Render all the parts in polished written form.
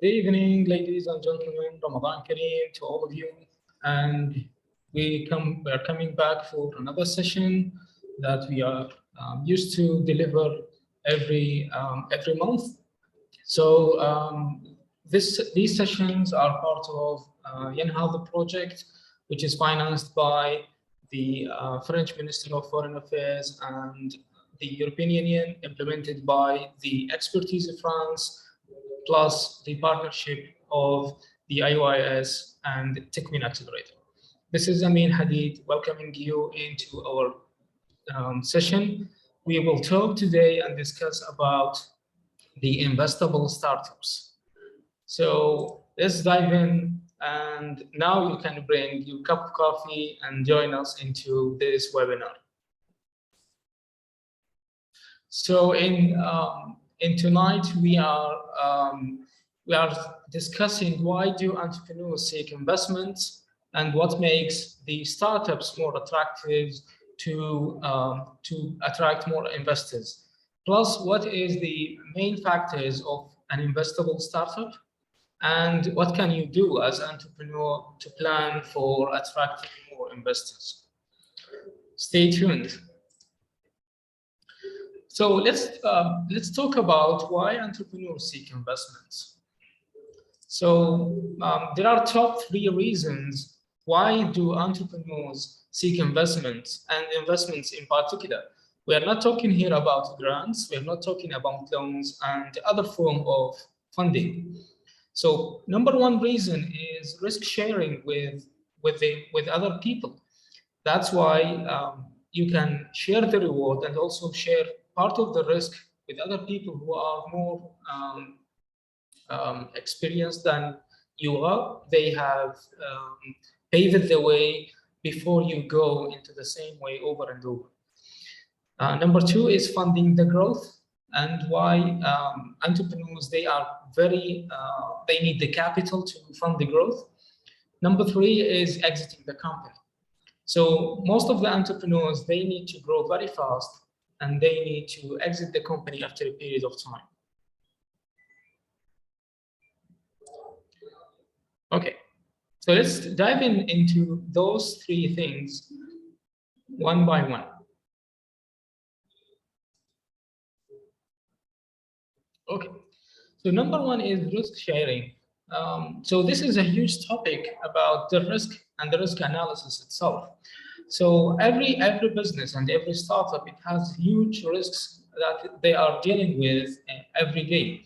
Good evening, ladies and gentlemen. Ramadan Kareem to all of you. And we are coming back for another session that we are used to deliver every month. So these sessions are part of Yenhal project, which is financed by the French Ministry of Foreign Affairs and the European Union, implemented by the Expertise of France, plus the partnership of the IOIS and Takween Accelerator. This is Ameen Hadeed welcoming you into our session. We will talk today and discuss about the investable startups. So let's dive in, and now you can bring your cup of coffee and join us into this webinar. So in tonight we are discussing why do entrepreneurs seek investments and what makes the startups more attractive to attract more investors. Plus, what is the main factors of an investable startup, and what can you do as an entrepreneur to plan for attracting more investors? Stay tuned. So let's talk about why entrepreneurs seek investments. So there are top 3 reasons why do entrepreneurs seek investments, and investments in particular. We are not talking here about grants. We are not talking about loans and other form of funding. So number 1 reason is risk sharing with other people. That's why you can share the reward and also share part of the risk with other people who are more experienced than you are. They have paved the way before you go into the same way over and over. Number 2 is funding the growth, and why entrepreneurs, they are very, they need the capital to fund the growth. Number 3 is exiting the company. So most of the entrepreneurs, they need to grow very fast, and they need to exit the company after a period of time. Okay, so let's dive into those 3 things one by one. Okay, so number 1 is risk sharing. So this is a huge topic about the risk and the risk analysis itself. So every business and every startup, it has huge risks that they are dealing with every day.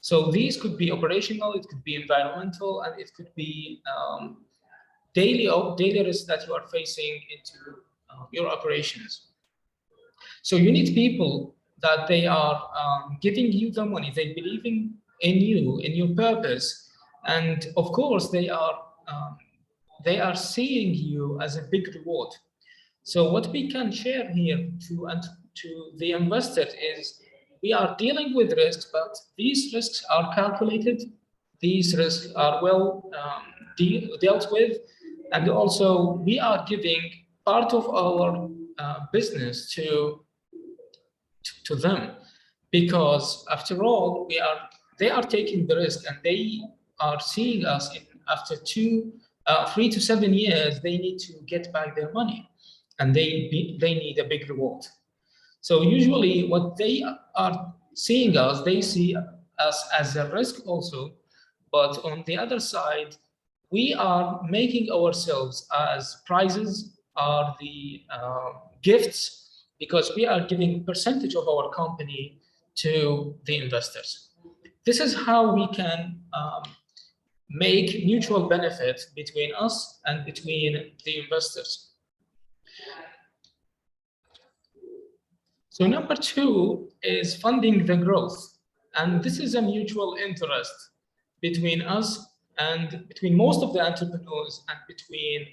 So these could be operational, it could be environmental, and it could be daily risks that you are facing into your operations. So you need people that they are giving you the money, they believe in you, in your purpose, and of course they are seeing you as a big reward. So what we can share here to the investor is we are dealing with risks, but these risks are calculated, these risks are well dealt with, and also we are giving part of our business to them, because after all, they are taking the risk, and they are seeing us after 3 to 7 years, they need to get back their money, and they need a big reward. So usually what they are seeing us, they see us as a risk also, but on the other side, we are making ourselves as prizes, are the gifts, because we are giving percentage of our company to the investors. This is how we can make mutual benefit between us and between the investors. So number 2 is funding the growth. And this is a mutual interest between us and between most of the entrepreneurs and between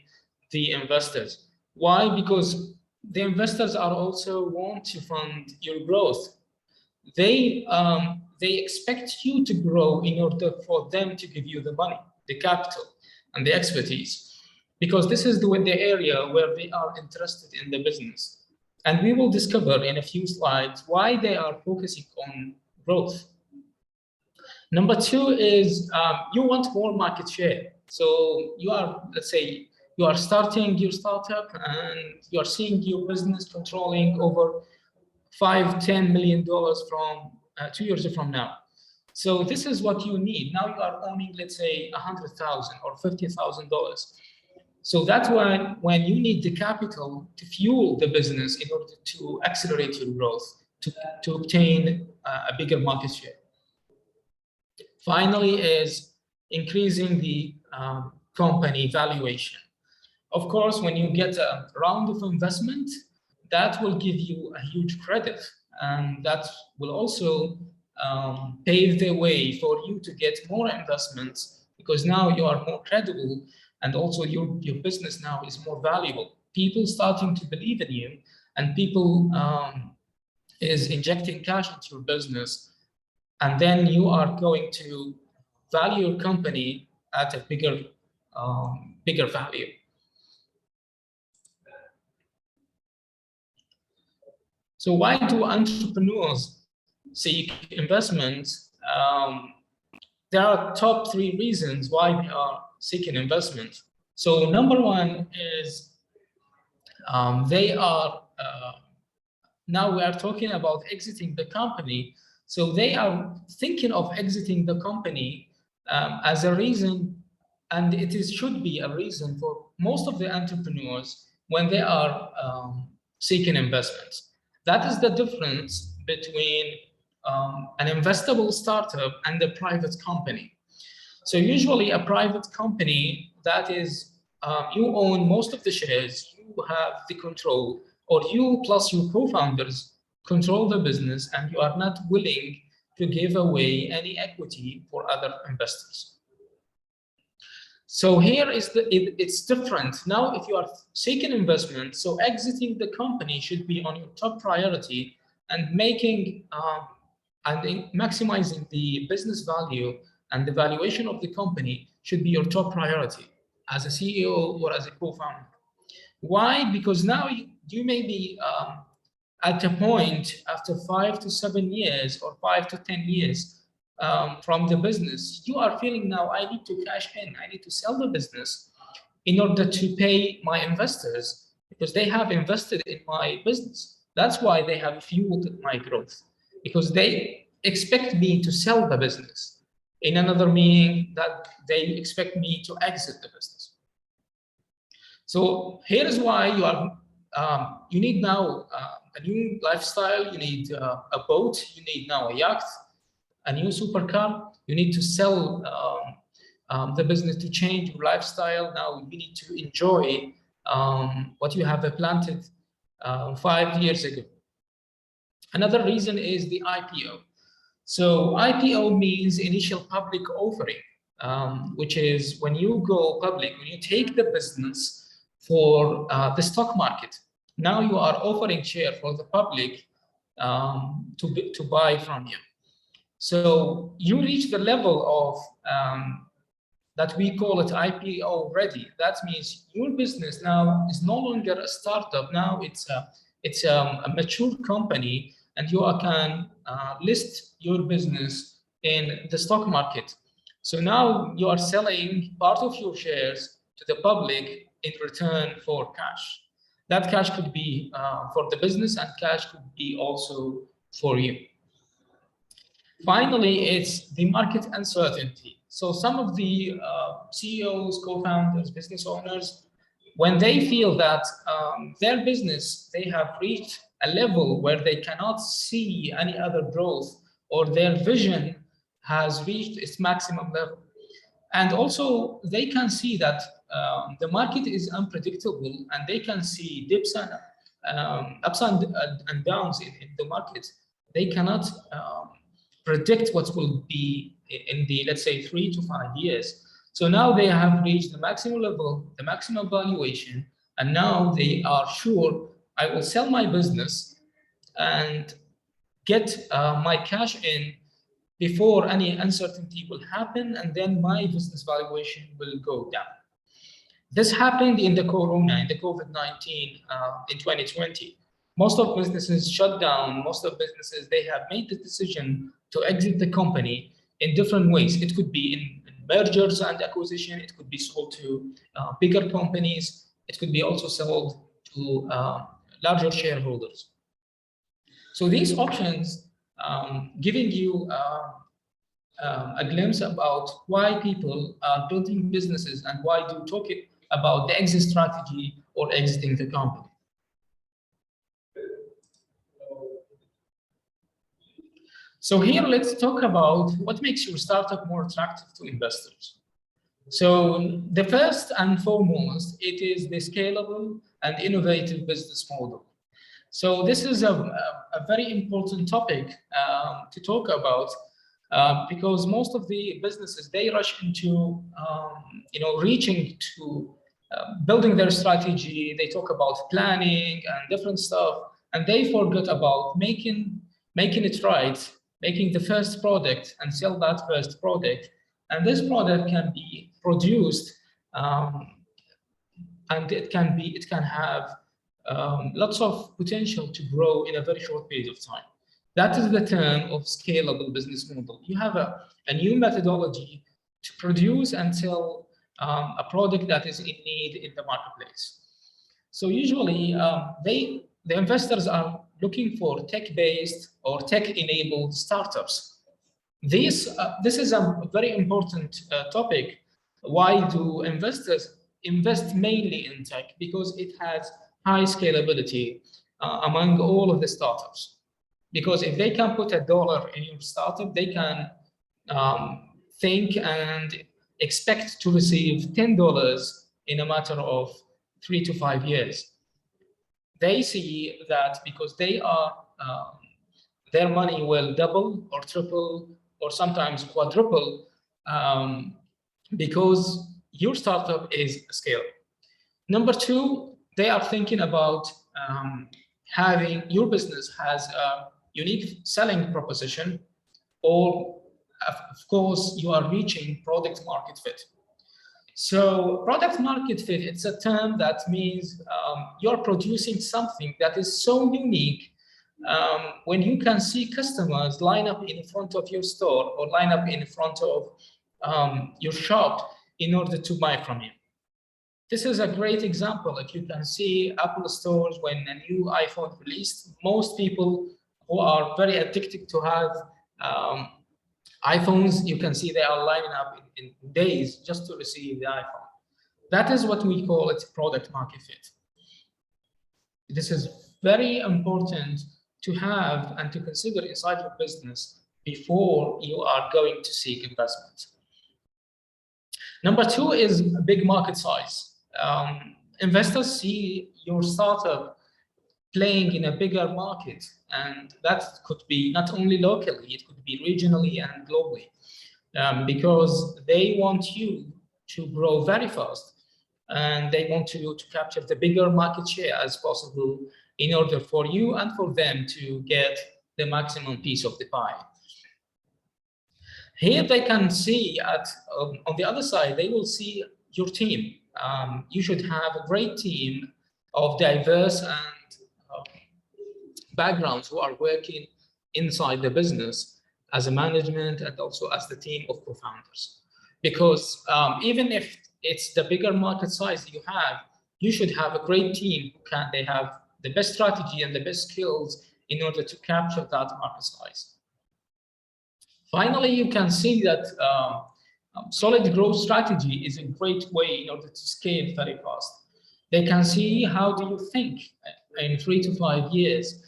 the investors. Why? Because the investors are also want to fund your growth. They expect you to grow in order for them to give you the money, the capital, and the expertise, because this is the area where they are interested in the business. And we will discover in a few slides why they are focusing on growth. Number two is you want more market share. So you are, let's say, you are starting your startup and you are seeing your business controlling over $5-10 million from 2 years from now. So this is what you need. Now you are owning, let's say, $100,000 or $50,000. So that's why when you need the capital to fuel the business in order to accelerate your growth, to obtain a bigger market share. Finally is increasing the company valuation. Of course, when you get a round of investment, that will give you a huge credit, and that will also pave the way for you to get more investments, because now you are more credible, and also your business now is more valuable. People starting to believe in you, and people is injecting cash into your business, and then you are going to value your company at a bigger value. So why do entrepreneurs seek investments? There are top 3 reasons why they are seeking investment. So number one is they are, now we are talking about exiting the company. So they are thinking of exiting the company as a reason, and should be a reason for most of the entrepreneurs when they are seeking investments. That is the difference between an investable startup and a private company. So usually a private company, that is, you own most of the shares, you have the control, or you plus your co-founders control the business, and you are not willing to give away any equity for other investors. So here is it's different. Now, if you are seeking investment, so exiting the company should be on your top priority, and making and maximizing the business value and the valuation of the company should be your top priority as a CEO or as a co-founder. Why? Because now you may be at a point after 5 to 7 years or 5 to 10 years from the business, you are feeling now, I need to cash in, I need to sell the business in order to pay my investors, because they have invested in my business. That's why they have fueled my growth, because they expect me to sell the business. In another meaning, that they expect me to exit the business. So here is why you need now a new lifestyle, you need a boat, you need now a yacht, a new supercar. You need to sell the business to change your lifestyle. Now you need to enjoy what you have planted 5 years ago. Another reason is the IPO. So IPO means initial public offering, which is when you go public, when you take the business for the stock market. Now you are offering share for the public to buy from you. So you reach the level of that we call it IPO ready. That means your business now is no longer a startup. Now it's a mature company, and you can list your business in the stock market. So now you are selling part of your shares to the public in return for cash. That cash could be for the business, and cash could be also for you. Finally, it's the market uncertainty. So some of the CEOs, co-founders, business owners, when they feel that their business, they have reached a level where they cannot see any other growth, or their vision has reached its maximum level. And also they can see that the market is unpredictable, and they can see dips and ups and downs in the market. They cannot predict what will be in the, let's say, 3 to 5 years. So now they have reached the maximum level, the maximum valuation, and now they are sure, I will sell my business and get my cash in before any uncertainty will happen, and then my business valuation will go down. This happened in the COVID-19 in 2020. Most of businesses shut down. Most of businesses, they have made the decision to exit the company in different ways. It could be in mergers and acquisition. It could be sold to bigger companies. It could be also sold to larger shareholders. So these options giving you a glimpse about why people are building businesses and why do talk about the exit strategy or exiting the company. So here, let's talk about what makes your startup more attractive to investors. So the first and foremost, it is the scalable and innovative business model. So this is a very important topic to talk about because most of the businesses, they rush into reaching to building their strategy. They talk about planning and different stuff, and they forget about making it right, making the first product and sell that first product. And this product can be produced and it can have lots of potential to grow in a very short period of time. That is the term of scalable business model. You have a new methodology to produce and sell a product that is in need in the marketplace. So usually the investors are looking for tech-based or tech-enabled startups. This is a very important topic. Why do investors invest mainly in tech? Because it has high scalability among all of the startups. Because if they can put $1 in your startup, they can think and expect to receive $10 in a matter of 3 to 5 years. They see that because they are their money will double or triple or sometimes quadruple because your startup is scalable. Number two, they are thinking about having your business has a unique selling proposition, or of course you are reaching product market fit. So product market fit, it's a term that means you're producing something that is so unique when you can see customers line up in front of your store or line up in front of your shop in order to buy from you. This is a great example. If you can see Apple stores, when a new iPhone released, most people who are very addicted to have iPhones, you can see they are lining up in days just to receive the iPhone. That is what we call it product market fit. This is very important to have and to consider inside your business before you are going to seek investment. Number two is big market size. Investors see your startup playing in a bigger market, and that could be not only locally, it could be regionally and globally, because they want you to grow very fast, and they want you to capture the bigger market share as possible in order for you and for them to get the maximum piece of the pie. Here they can see on the other side, they will see your team. You should have a great team of diverse and backgrounds who are working inside the business as a management and also as the team of co-founders. Because even if it's the bigger market size you have, you should have a great team they have the best strategy and the best skills in order to capture that market size. Finally, you can see that solid growth strategy is a great way in order to scale very fast. They can see how do you think in 3 to 5 years,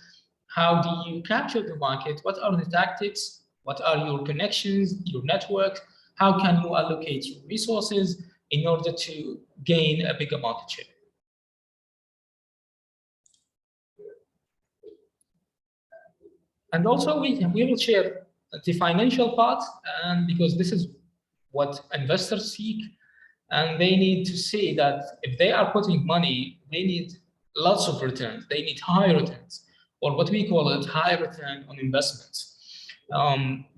how do you capture the market, what are the tactics, what are your connections, your network, how can you allocate your resources in order to gain a bigger market share. And also we will share the financial part, and because this is what investors seek, and they need to see that if they are putting money, they need lots of returns. They need high returns, or what we call it high return on investments.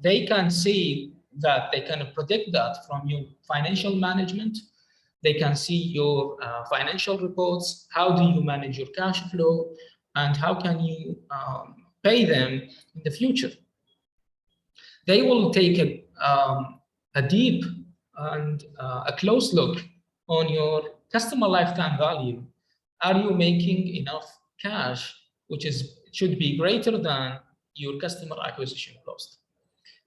They can see that they can predict that from your financial management. They can see your financial reports. How do you manage your cash flow, and how can you pay them in the future? They will take a deep and a close look on your customer lifetime value. Are you making enough cash, which should be greater than your customer acquisition cost?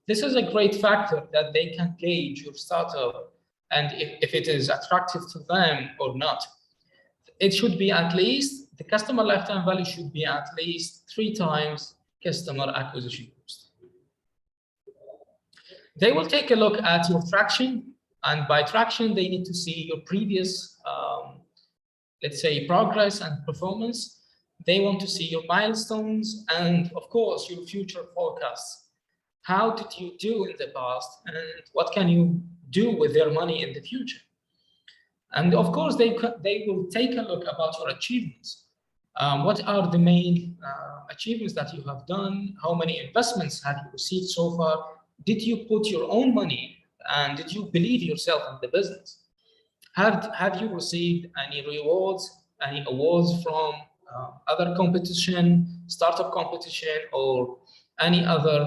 This is a great factor that they can gauge your startup and if it is attractive to them or not. It should be at least, the customer lifetime value should be at least 3 times customer acquisition cost. They will take a look at your traction, and by traction, they need to see your previous, let's say, progress and performance. They want to see your milestones and, of course, your future forecasts. How did you do in the past, and what can you do with their money in the future? And of course, they will take a look about your achievements. What are the main achievements that you have done? How many investments have you received so far? Did you put your own money, and did you believe yourself in the business? Have you received any rewards, any awards from other competition, startup competition, or any other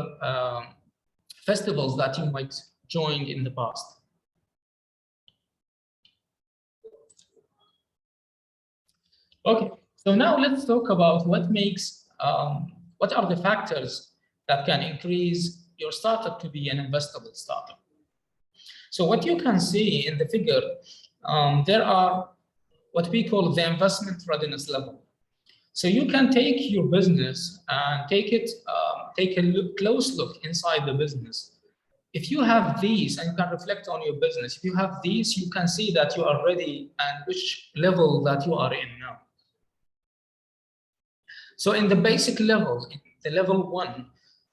festivals that you might join in the past? Okay, so now let's talk about what are the factors that can increase your startup to be an investable startup. So what you can see in the figure, there are what we call the investment readiness level. So you can take your business and take a close look inside the business. If you have these, and you can reflect on your business, if you have these, you can see that you are ready and which level that you are in now. So in the basic level, in the level 1,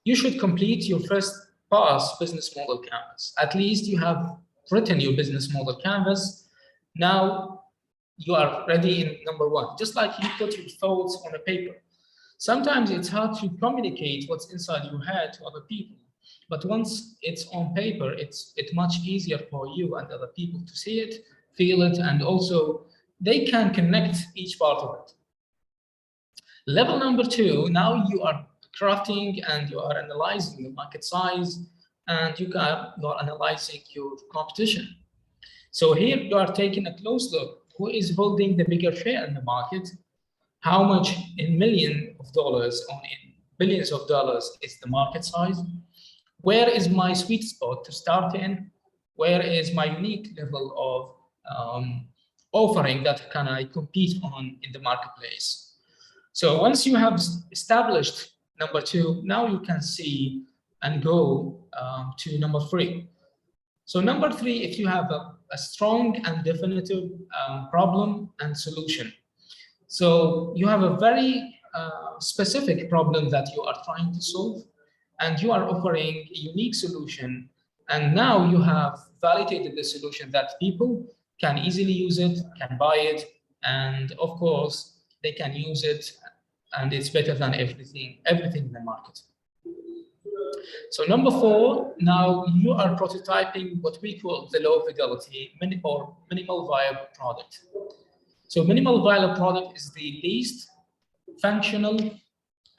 you should complete your first pass business model canvas. At least you have written your business model canvas. Now you are ready in number 1, just like you put your thoughts on a paper. Sometimes it's hard to communicate what's inside your head to other people. But once it's on paper, it's much easier for you and other people to see it, feel it, and also they can connect each part of it. Level number 2, now you are crafting and you are analyzing the market size, and you are analyzing your competition. So here you are taking a close look. Who is holding the bigger share in the market? How much in millions of dollars or in billions of dollars is the market size? Where is my sweet spot to start in? Where is my unique level of offering that can I compete on in the marketplace? So once you have established number 2, now you can see and go to number 3. So number 3, if you have a strong and definitive problem and solution. So you have a very specific problem that you are trying to solve, and you are offering a unique solution. And now you have validated the solution that people can easily use it, can buy it, and of course, they can use it, and it's better than everything in the market. So number 4, now you are prototyping what we call the low fidelity minimal viable product. So minimal viable product is the least functional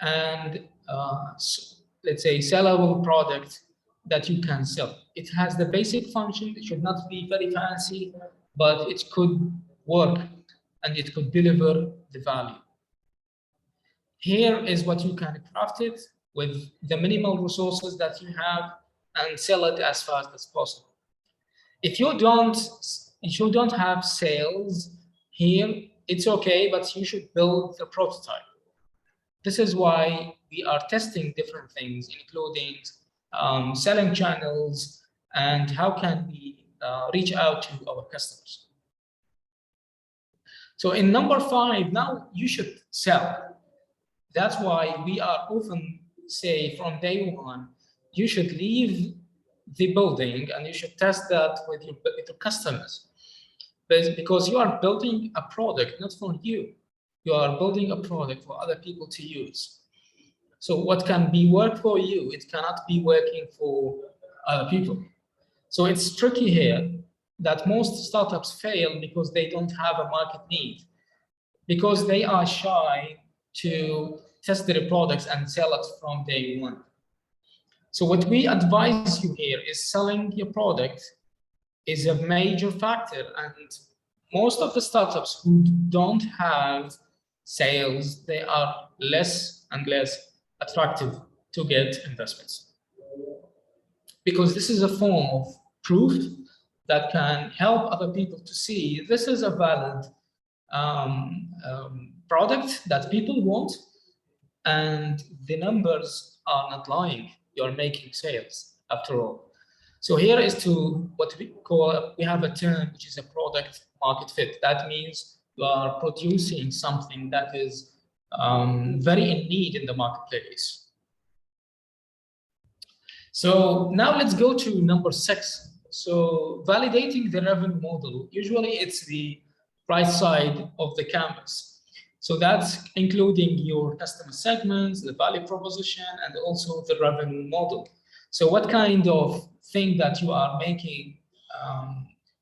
and let's say sellable product that you can sell. It has the basic function. It should not be very fancy, but it could work and it could deliver the value. Here is what you can craft it with the minimal resources that you have and sell it as fast as possible. If you don't have sales here, it's okay, but you should build the prototype. This is why we are testing different things, including selling channels and how can we reach out to our customers. So in number 5, now you should sell. That's why we are often say from day 1, you should leave the building and you should test that with your customers. Because you are building a product, not for you. You are building a product for other people to use. So what can be work for you, it cannot be working for other people. So it's tricky here that most startups fail because they don't have a market need, because they are shy to test their products and sell it from day 1. So what we advise you here is selling your product is a major factor, and most of the startups who don't have sales, they are less and less attractive to get investments, because this is a form of proof that can help other people to see this is a valid product that people want, and the numbers are not lying. You're making sales after all. So here is to what we call, we have a term which is a product market fit. That means you are producing something that is very in need in the marketplace. So now let's go to number 6. So validating the revenue model. Usually it's the right side of the canvas. So that's including your customer segments, the value proposition, and also the revenue model. So what kind of thing that you are making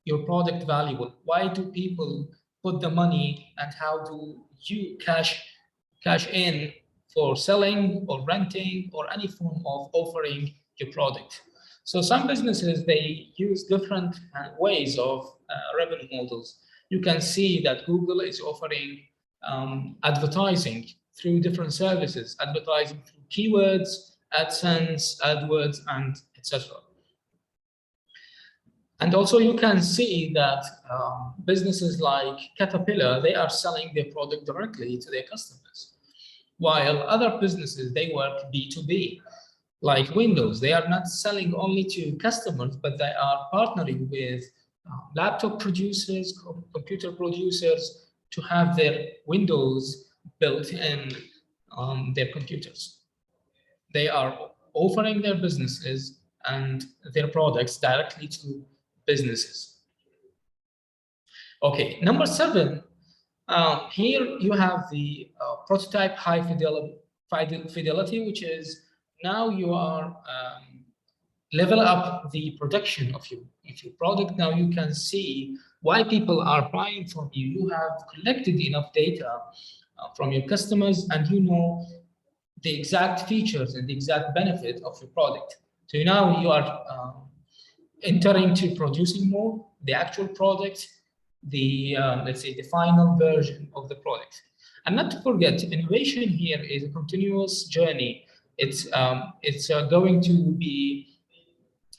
your product valuable? Why do people put the money, and how do you cash in for selling or renting or any form of offering your product? So some businesses, they use different ways of revenue models. You can see that Google is offering advertising through different services, advertising through keywords, AdSense, AdWords, and etc. And also you can see that businesses like Caterpillar, they are selling their product directly to their customers, while other businesses, they work B2B. Like Windows, they are not selling only to customers, but they are partnering with laptop producers, computer producers, to have their Windows built in their computers. They are offering their businesses and their products directly to businesses. Okay, number 7, here you have the prototype high fidelity, which is now you are level up the production of your product. Now you can see why people are buying from you. You have collected enough data from your customers, and you know the exact features and the exact benefit of your product. So now you are entering to producing more, the actual product, the let's say the final version of the product. And not to forget, innovation here is a continuous journey. It's going to be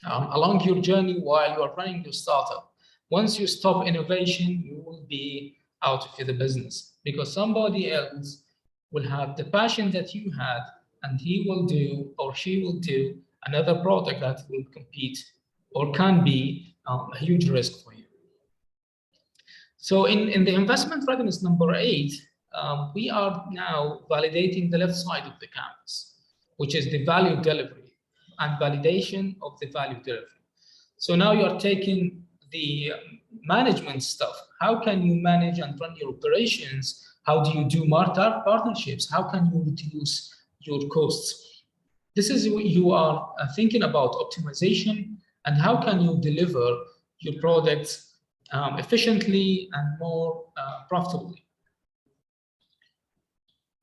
along your journey while you are running your startup. Once you stop innovation, you will be out of the business, because somebody else will have the passion that you had, and he will do, or she will do, another product that will compete or can be a huge risk for you. So in the investment readiness number 8, we are now validating the left side of the canvas, which is the value delivery and validation of the value delivery. So now you are taking the management stuff. How can you manage and run your operations? How do you do partnerships? How can you reduce your costs? This is what you are thinking about, optimization, and how can you deliver your products efficiently and more profitably.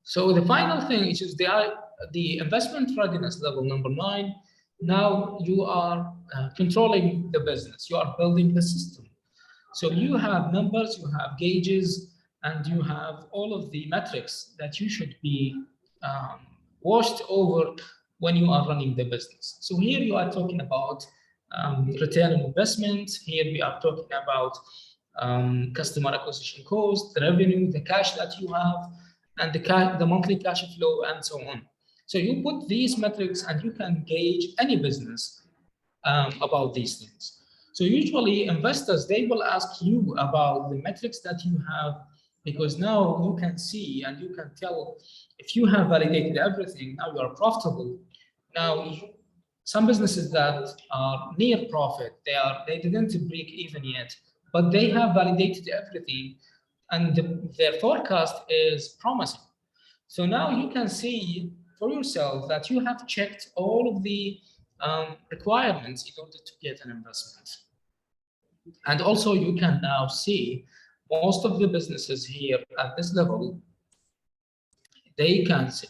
So the final thing, which is the investment readiness level number 9. Now you are controlling the business. You are building the system. So you have numbers, you have gauges, and you have all of the metrics that you should be washed over when you are running the business. So here you are talking about return on investment. Here we are talking about customer acquisition cost, the revenue, the cash that you have, and the monthly cash flow, and so on. So you put these metrics and you can gauge any business about these things. So usually investors, they will ask you about the metrics that you have, because now you can see and you can tell if you have validated everything, now you are profitable. Now, some businesses that are near profit, they didn't break even yet, but they have validated everything, and their forecast is promising. So now you can see for yourself that you have checked all of the requirements in order to get an investment. And also you can now see most of the businesses here at this level, they can see,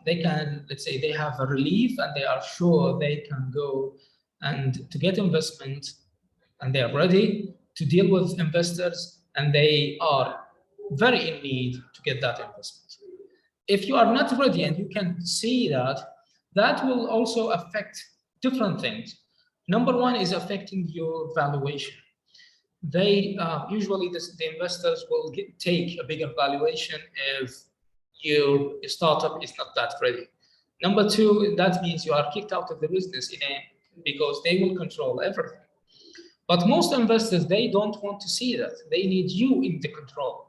they can, let's say, they have a relief and they are sure they can go and to get investment, and they are ready to deal with investors, and they are very in need to get that investment. If you are not ready and you can see that, that will also affect different things. Number one is affecting your valuation. They usually the investors will take a bigger valuation if your startup is not that ready. Number two, that means you are kicked out of the business because they will control everything. But most investors, they don't want to see that. They need you in the control.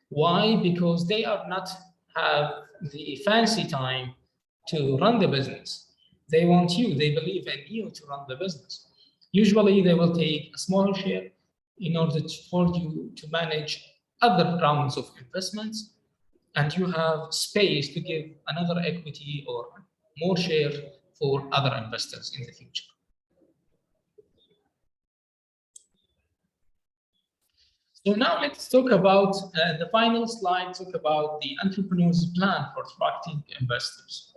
Why? Because they are not have the fancy time to run the business. They want you, they believe in you to run the business. Usually they will take a smaller share in order for you to manage other rounds of investments, and you have space to give another equity or more share for other investors in the future. So now let's talk about the final slide, talk about the entrepreneur's plan for attracting investors.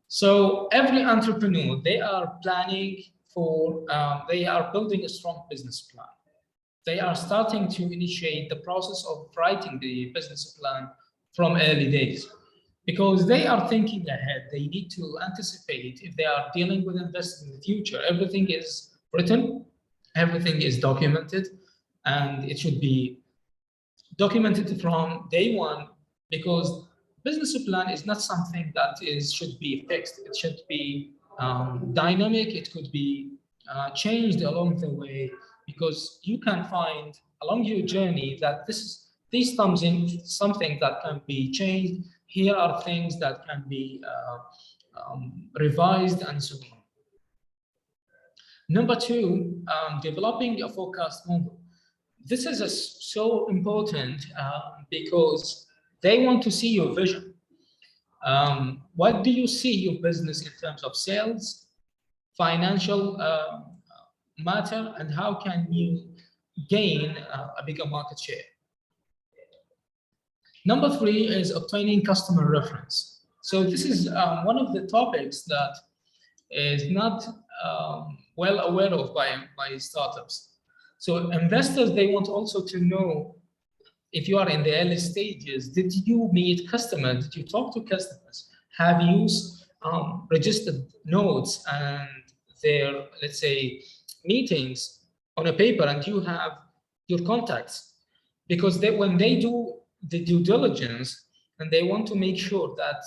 So every entrepreneur, they are planning for, they are building a strong business plan. They are starting to initiate the process of writing the business plan from early days, because they are thinking ahead. They need to anticipate if they are dealing with investors in the future. Everything is written, everything is documented, and it should be documented from day one, because business plan is not something that should be fixed. It should be dynamic. It could be changed along the way, because you can find along your journey that these comes in something that can be changed. Here are things that can be revised and so on. Number two, developing a forecast model. This is so important because they want to see your vision. What do you see your business in terms of sales, financial matter, and how can you gain a bigger market share? Number three is obtaining customer reference. So this is one of the topics that is not well aware of by startups. So investors, they want also to know, if you are in the early stages, did you meet customers? Did you talk to customers? Have you registered notes and their, let's say, meetings on a paper, and you have your contacts? Because when they do the due diligence and they want to make sure that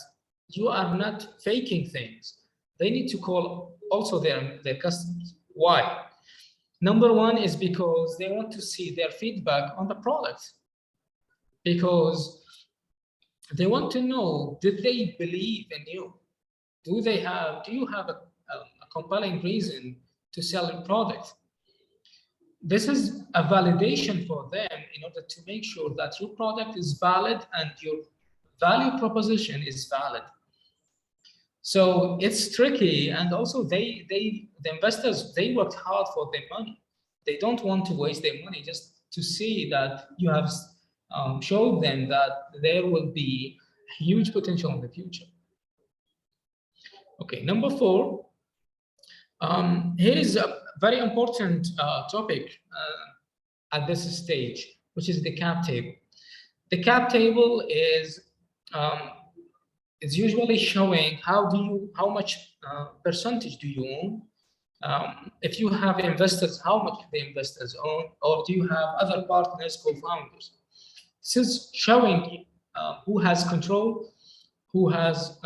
you are not faking things, they need to call also their customers. Why? Number one is because they want to see their feedback on the product, because they want to know, did they believe in you? Do you have a compelling reason to sell your product? This is a validation for them in order to make sure that your product is valid and your value proposition is valid. So it's tricky, and also the investors, they worked hard for their money. They don't want to waste their money just to see that you have showed them that there will be huge potential in the future. Okay, number four. Here is a very important topic at this stage, which is the cap table. The cap table is usually showing how much percentage do you own. If you have investors, how much the investors own, or do you have other partners, co-founders? This is showing who has control, who has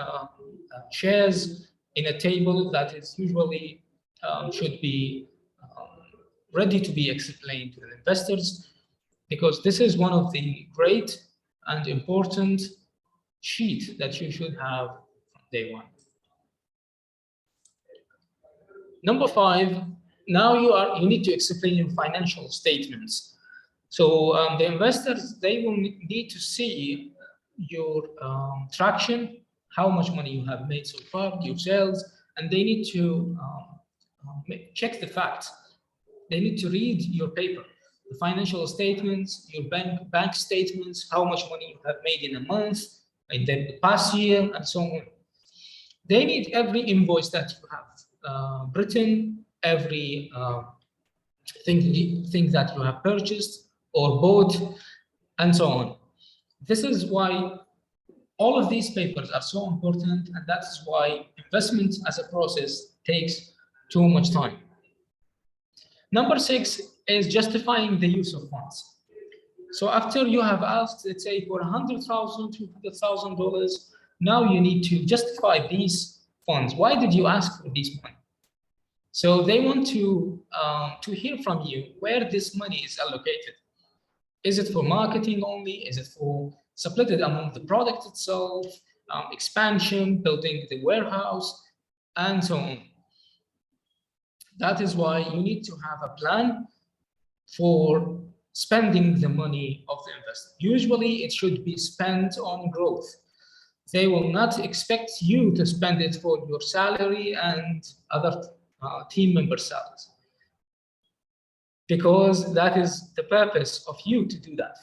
shares in a table that is usually should be ready to be explained to the investors, because this is one of the great and important sheet that you should have from day one. Number five, now you need to explain your financial statements. So the investors, they will need to see your traction, how much money you have made so far, your sales, and they need to check the facts. They need to read your paper, the financial statements, your bank statements, how much money you have made in a month, in the past year, and so on. They need every invoice that you have written, every thing that you have purchased or bought, and so on. This is why all of these papers are so important, and that is why investment as a process takes too much time. Number 6 is justifying the use of funds. So after you have asked, let's say, for $100,000, $200,000, now you need to justify these funds. Why did you ask for this money? So they want to hear from you where this money is allocated. Is it for marketing only? Is it for split it among the product itself, expansion, building the warehouse, and so on? That is why you need to have a plan for spending the money of the investor. Usually it should be spent on growth. They will not expect you to spend it for your salary and other team member salaries, because that is the purpose of you to do that.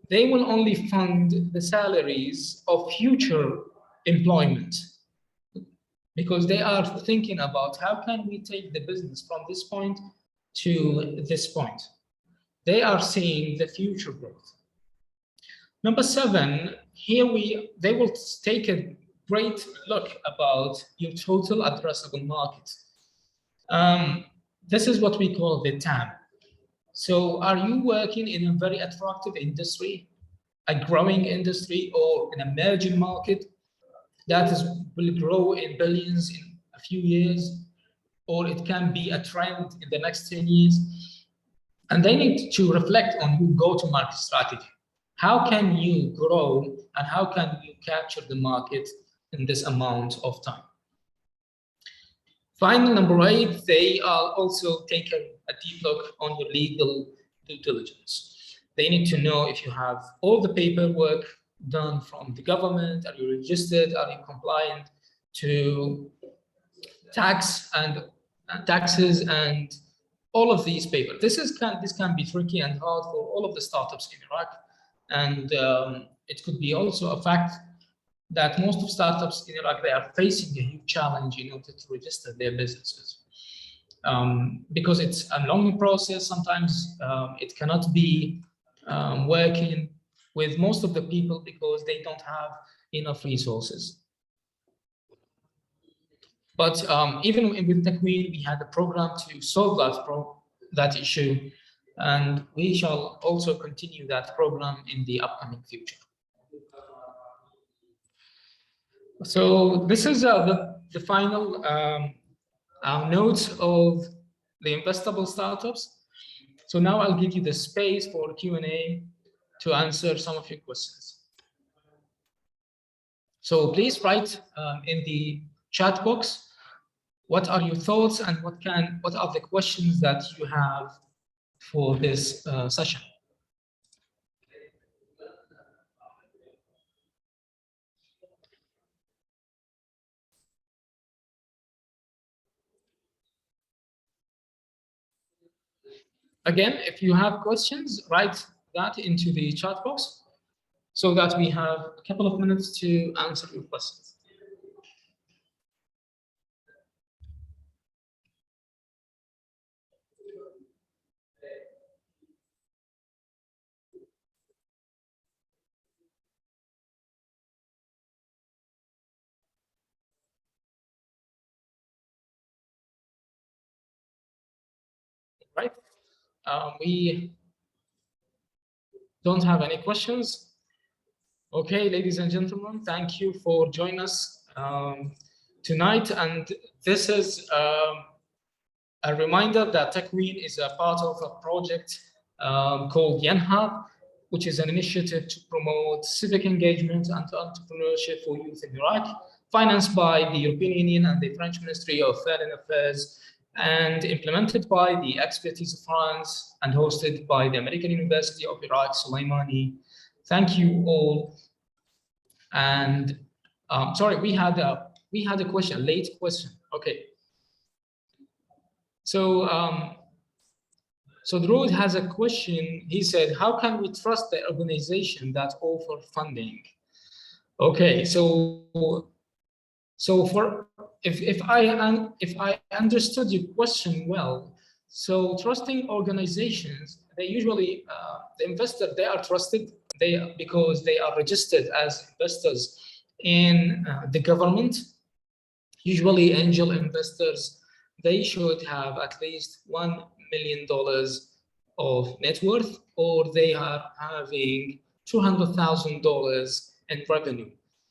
They will only fund the salaries of future employment, because they are thinking about how can we take the business from this point to this point. They are seeing the future growth. Number 7, here they will take a great look about your total addressable market. This is what we call the TAM. So are you working in a very attractive industry, a growing industry, or an emerging market that will grow in billions in a few years, or it can be a trend in the next 10 years? And they need to reflect on your go-to-market strategy. How can you grow and how can you capture the market in this amount of time? Finally, number 8, they are also taking a deep look on your legal due diligence. They need to know if you have all the paperwork done from the government. Are you registered? Are you compliant to taxes and all of these papers? This can be tricky and hard for all of the startups in Iraq, and it could be also a fact that most of startups in Iraq, they are facing a huge challenge in order to register their businesses. Because it's a long process, sometimes it cannot be working with most of the people because they don't have enough resources. But even with Takween, we had a program to solve that issue, and we shall also continue that program in the upcoming future. So this is the final notes of the investable startups. So now I'll give you the space for Q&A to answer some of your questions. So please write in the chat box, what are your thoughts and what are the questions that you have for this session? Again, if you have questions, write that into the chat box so that we have a couple of minutes to answer your questions. Right? We don't have any questions. Okay, ladies and gentlemen, thank you for joining us tonight. And this is a reminder that Takween is a part of a project called Yanhab, which is an initiative to promote civic engagement and entrepreneurship for youth in Iraq, financed by the European Union and the French Ministry of Foreign Affairs, and implemented by the Expertise of France and hosted by the American University of Iraq, Soleimani. Thank you all. And sorry, we had a question, a late question. Okay. So so Drud has a question. He said, how can we trust the organization that offer funding? Okay, so for if I understood your question well, so trusting organizations, they usually the investor, they are trusted, because they are registered as investors in the government. Usually angel investors, they should have at least $1 million of net worth, or they are having $200,000 in revenue.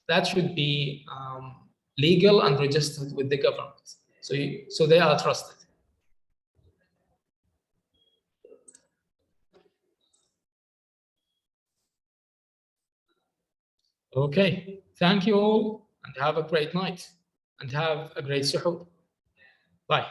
That should be legal and registered with the government. So they are trusted. Okay, thank you all, and have a great night, and have a great suhoor. Bye.